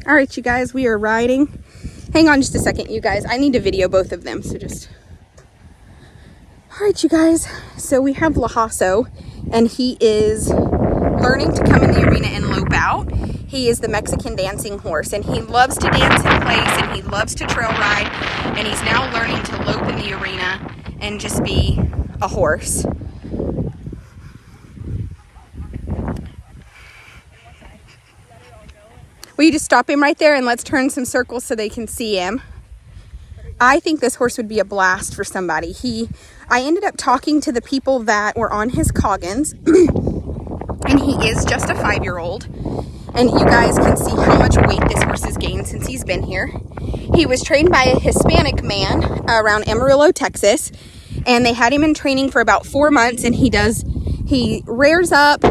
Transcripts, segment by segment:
All right, you guys, we are riding. Hang on just a second, you guys. I need to video both of them, so just... All right, you guys. So we have LuJoso, and he is learning to come in the arena and lope out. He is the Mexican dancing horse, and he loves to dance in place, and he loves to trail ride, and he's now learning to lope in the arena and just be a horse. Will you just stop him right there and let's turn some circles so they can see him? I think this horse would be a blast for somebody. I ended up talking to the people that were on his Coggins, and he is just a 5-year-old. And you guys can see how much weight this horse has gained since he's been here. He was trained by a Hispanic man around Amarillo, Texas, and they had him in training for about 4 months, and he rears up,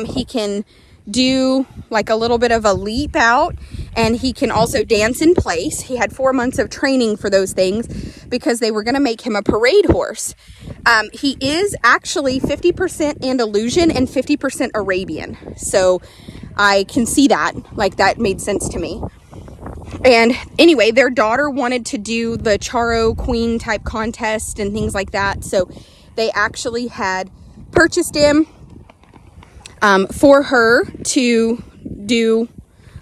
he can do like a little bit of a leap out, and he can also dance in place. He had 4 months of training for those things because they were going to make him a parade horse. He is actually 50% Andalusian and 50% Arabian. So I can see that, like that made sense to me. And anyway, their daughter wanted to do the Charo Queen type contest and things like that. So they actually had purchased him for her to do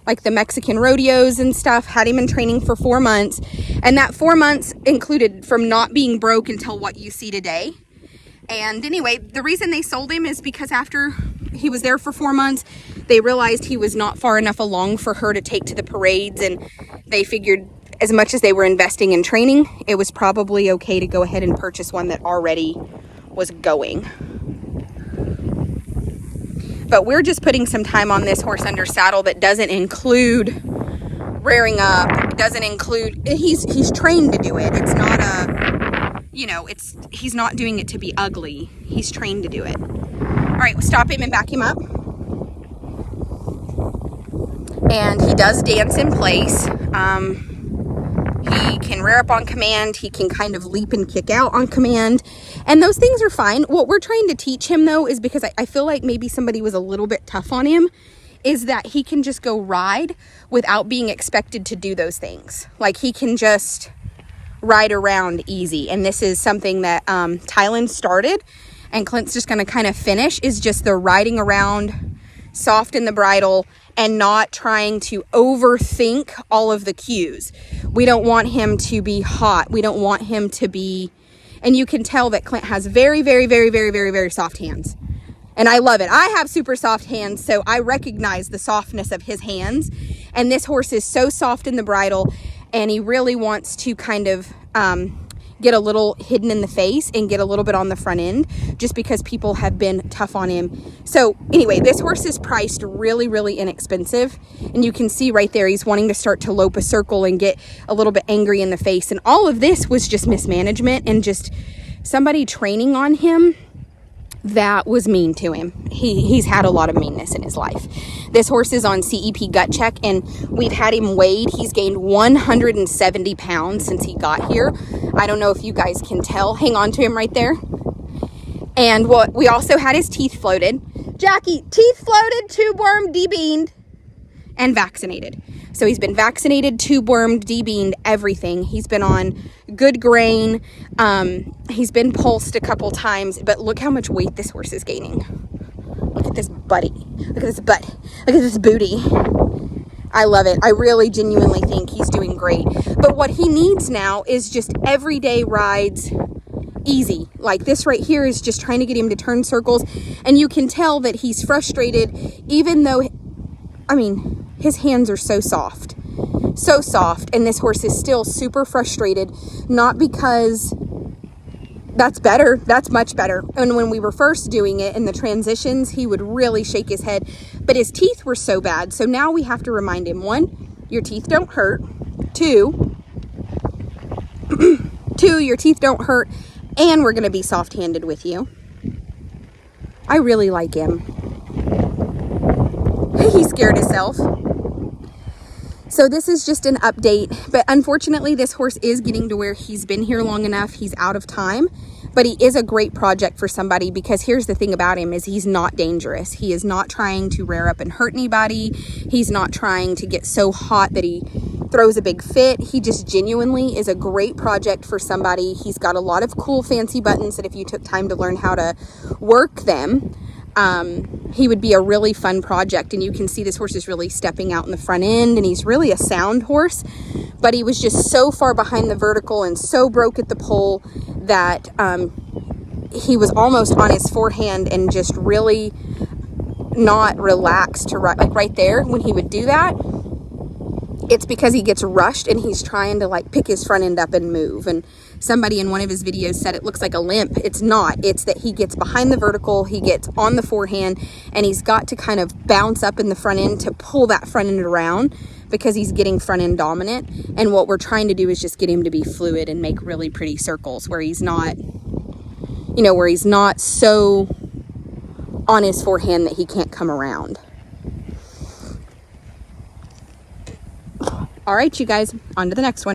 like the Mexican rodeos and stuff, had him in training for 4 months. And that 4 months included from not being broke until what you see today. And anyway, the reason they sold him is because after he was there for 4 months, they realized he was not far enough along for her to take to the parades. And they figured as much as they were investing in training, it was probably okay to go ahead and purchase one that already was going. But we're just putting some time on this horse under saddle that doesn't include rearing up, doesn't include, he's trained to do it. It's not a, he's not doing it to be ugly. He's trained to do it. All right, we'll stop him and back him up. And he does dance in place. He can rear up on command. He can kind of leap and kick out on command. And those things are fine. What we're trying to teach him, though, is because I feel like maybe somebody was a little bit tough on him, is that he can just go ride without being expected to do those things. Like, he can just ride around easy. And this is something that Tylen started, and Clint's just going to kind of finish, is just the riding around soft in the bridle and not trying to overthink all of the cues. We don't want him to be hot. We don't want him to be, and you can tell that Clint has very, very, very, very, very, very soft hands. And I love it. I have super soft hands, so I recognize the softness of his hands. And this horse is so soft in the bridle, and he really wants to kind of get a little hidden in the face and get a little bit on the front end, just because people have been tough on him. So anyway, this horse is priced really, really inexpensive. And you can see right there, he's wanting to start to lope a circle and get a little bit angry in the face. And all of this was just mismanagement and just somebody training on him that was mean to him. He's had a lot of meanness in his life. This horse is on CEP gut check, and we've had him weighed. He's gained 170 pounds since he got here. I don't know if you guys can tell. Hang on to him right there. And we also had his teeth floated. Jackie, teeth floated, tube worm, debeaned, and vaccinated. So he's been vaccinated, tube wormed, debeaned, everything. He's been on good grain. He's been pulsed a couple times, but look how much weight this horse is gaining. Look at this buddy. Look at this butt. Look at this booty. I love it. I really genuinely think he's doing great. But what he needs now is just everyday rides easy. Like this right here is just trying to get him to turn circles. And you can tell that he's frustrated, even though, his hands are so soft. So soft. And this horse is still super frustrated. Not because that's better. That's much better. And when we were first doing it in the transitions, he would really shake his head. But his teeth were so bad. So now we have to remind him, 1, your teeth don't hurt. 2, your teeth don't hurt. And we're going to be soft-handed with you. I really like him. He scared himself. So this is just an update, but unfortunately this horse is getting to where he's been here long enough. He's out of time, but he is a great project for somebody, because here's the thing about him is he's not dangerous. He is not trying to rear up and hurt anybody. He's not trying to get so hot that he throws a big fit. He just genuinely is a great project for somebody. He's got a lot of cool fancy buttons that if you took time to learn how to work them, he would be a really fun project. And you can see this horse is really stepping out in the front end, and he's really a sound horse, but he was just so far behind the vertical and so broke at the pole that he was almost on his forehand and just really not relaxed to like right there when he would do that. It's because he gets rushed and he's trying to like pick his front end up and move. And somebody in one of his videos said it looks like a limp. It's not. It's that he gets behind the vertical, he gets on the forehand, and he's got to kind of bounce up in the front end to pull that front end around, because he's getting front end dominant. And what we're trying to do is just get him to be fluid and make really pretty circles where he's not, you know, where he's not so on his forehand that he can't come around. All right, you guys, on to the next one.